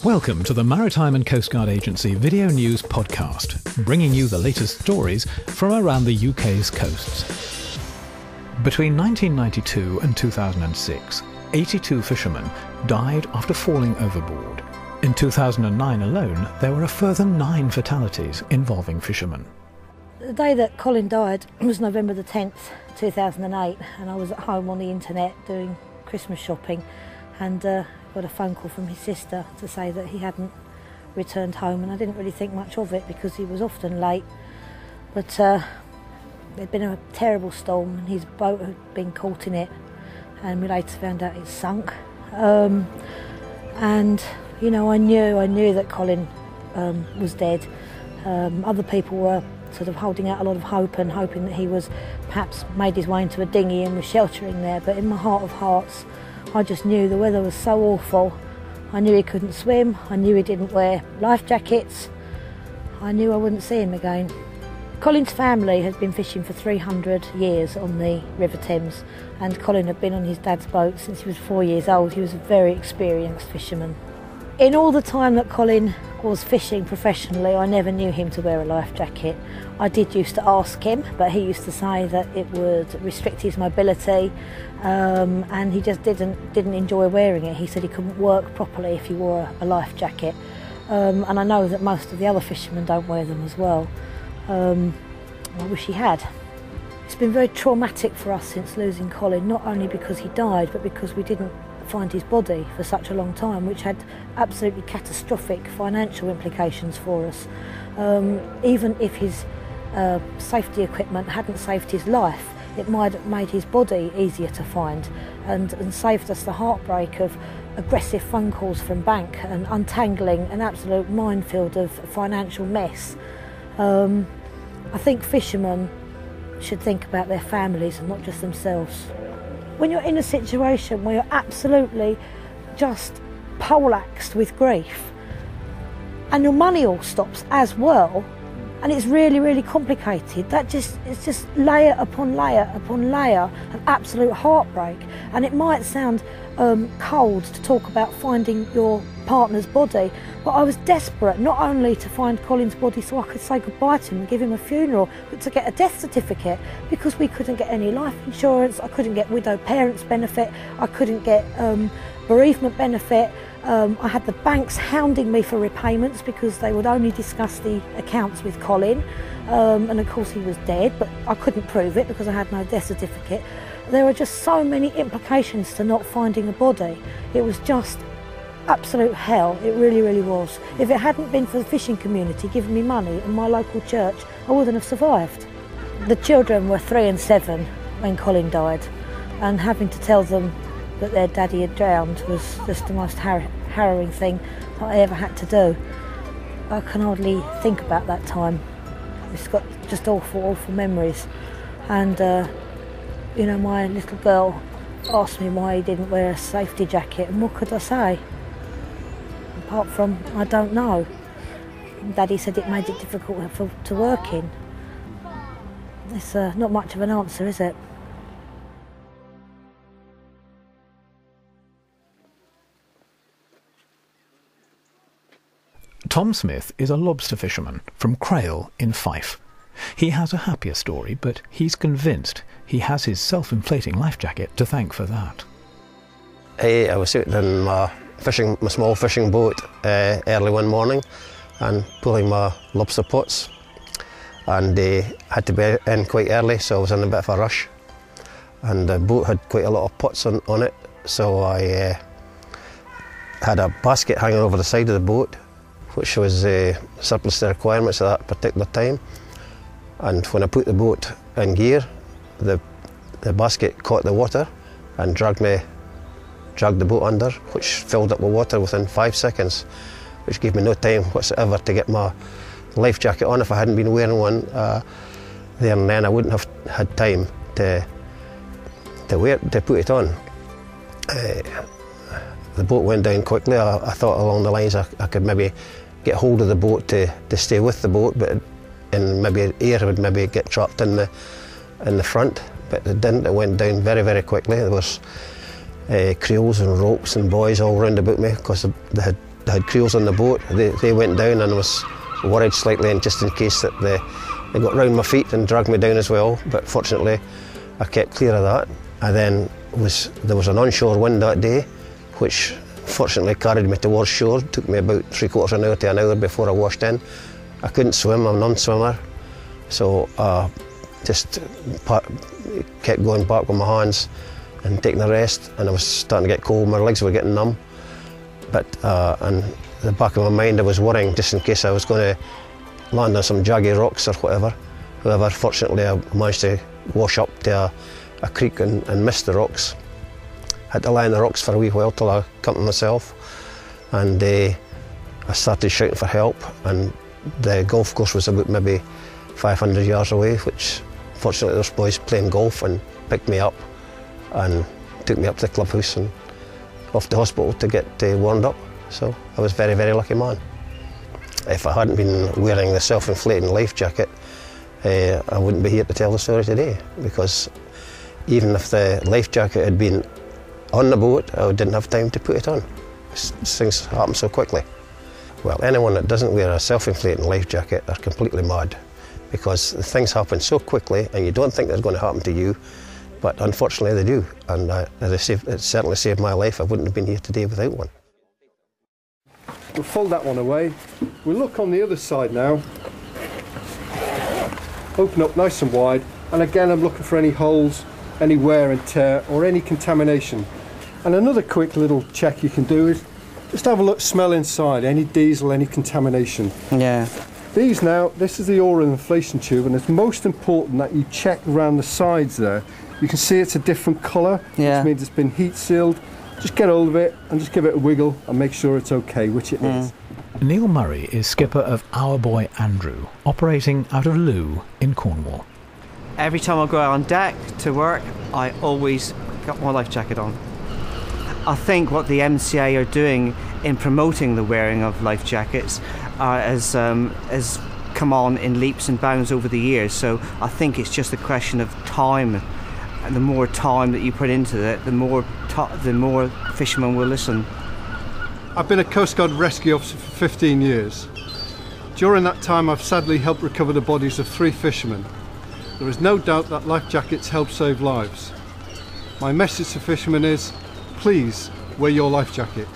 Welcome to the Maritime and Coastguard Agency Video News Podcast, bringing you the latest stories from around the UK's coasts. Between 1992 and 2006, 82 fishermen died after falling overboard. In 2009 alone, there were a further 9 fatalities involving fishermen. The day that Colin died was November the 10th, 2008, and I was at home on the internet doing Christmas shopping, and got a phone call from his sister to say that he hadn't returned home, and I didn't really think much of it because he was often late. But there'd been a terrible storm and his boat had been caught in it, and we later found out it sunk. And you know, I knew that Colin was dead. Other people were sort of holding out a lot of hope and hoping that he was perhaps made his way into a dinghy and was sheltering there, but in my heart of hearts I just knew the weather was so awful. I knew he couldn't swim, I knew he didn't wear life jackets, I knew I wouldn't see him again. Colin's family had been fishing for 300 years on the River Thames, and Colin had been on his dad's boat since he was 4 years old. He was a very experienced fisherman. In all the time that Colin was fishing professionally, I never knew him to wear a life jacket. I did used to ask him, but he used to say that it would restrict his mobility, and he just didn't enjoy wearing it. He said he couldn't work properly if he wore a life jacket, and I know that most of the other fishermen don't wear them as well. I wish he had. It's been very traumatic for us since losing Colin, not only because he died, but because we didn't find his body for such a long time, which had absolutely catastrophic financial implications for us. Even if his safety equipment hadn't saved his life, it might have made his body easier to find and saved us the heartbreak of aggressive phone calls from bank and untangling an absolute minefield of financial mess. I think fishermen should think about their families and not just themselves. When you're in a situation where you're absolutely just poleaxed with grief and your money all stops as well, and it's really, really complicated, it's just layer upon layer upon layer of absolute heartbreak. And it might sound cold to talk about finding your partner's body, but I was desperate not only to find Colin's body so I could say goodbye to him and give him a funeral, but to get a death certificate, because we couldn't get any life insurance, I couldn't get widowed parents benefit, I couldn't get bereavement benefit. I had the banks hounding me for repayments because they would only discuss the accounts with Colin, and of course he was dead, but I couldn't prove it because I had no death certificate. There are just so many implications to not finding a body. It was just absolute hell, it really, really was. If it hadn't been for the fishing community giving me money and my local church, I wouldn't have survived. The children were 3 and 7 when Colin died, and having to tell them that their daddy had drowned was just the most harrowing thing that I ever had to do. I can hardly think about that time. It's got just awful, awful memories. And you know, my little girl asked me why he didn't wear a safety jacket, and what could I say? Apart from, I don't know. Daddy said it made it difficult to work in. It's not much of an answer, is it? Tom Smith is a lobster fisherman from Crail in Fife. He has a happier story, but he's convinced he has his self-inflating life jacket to thank for that. I was out in my small fishing boat early one morning and pulling my lobster pots, and had to be in quite early, so I was in a bit of a rush, and the boat had quite a lot of pots on it, so I had a basket hanging over the side of the boat which was surplus to requirements at that particular time, and when I put the boat in gear, the basket caught the water and dragged the boat under, which filled up with water within 5 seconds, which gave me no time whatsoever to get my life jacket on. If I hadn't been wearing one there and then, I wouldn't have had time to put it on. The boat went down quickly. I thought along the lines I could maybe get hold of the boat to stay with the boat, but and maybe air would maybe get trapped in the front, but it didn't. It went down very, very quickly. There was creels and ropes and boys all round about me because they had they had crews on the boat. They went down, and I was worried slightly, and just in case that they got round my feet and dragged me down as well. But fortunately, I kept clear of that. And then there was an onshore wind that day, which fortunately carried me towards shore. It took me about 3/4 an hour to an hour before I washed in. I couldn't swim, I'm a non-swimmer, so just kept going back with my hands and taking a rest, and I was starting to get cold, my legs were getting numb. But in the back of my mind I was worrying just in case I was going to land on some jaggy rocks or whatever. However, fortunately I managed to wash up to a creek and miss the rocks. Had to lie on the rocks for a wee while till I come to myself, and I started shouting for help, and the golf course was about maybe 500 yards away, which fortunately those boys playing golf and picked me up and took me up to the clubhouse and off to hospital to get warmed up. So I was a very, very lucky man. If I hadn't been wearing the self-inflating life jacket, I wouldn't be here to tell the story today, because even if the life jacket had been on the boat, I didn't have time to put it on. Things happen so quickly. Well, anyone that doesn't wear a self-inflating life jacket are completely mad, because things happen so quickly and you don't think they're going to happen to you, but unfortunately they do. And it certainly saved my life. I wouldn't have been here today without one. We'll fold that one away. We'll look on the other side now. Open up nice and wide, and again I'm looking for any holes, any wear and tear or any contamination. And another quick little check you can do is just have a look, smell inside, any diesel, any contamination. Yeah. This is the oil inflation tube, and it's most important that you check around the sides there. You can see it's a different colour, yeah, which means it's been heat sealed. Just get hold of it and just give it a wiggle and make sure it's okay, which it is. Neil Murray is skipper of Our Boy Andrew, operating out of Looe in Cornwall. Every time I go out on deck to work, I always got my life jacket on. I think what the MCA are doing in promoting the wearing of life jackets has come on in leaps and bounds over the years. So I think it's just a question of time, and the more time that you put into it, the more fishermen will listen. I've been a Coastguard rescue officer for 15 years. During that time, I've sadly helped recover the bodies of 3 fishermen. There is no doubt that life jackets help save lives. My message to fishermen is, please wear your life jacket.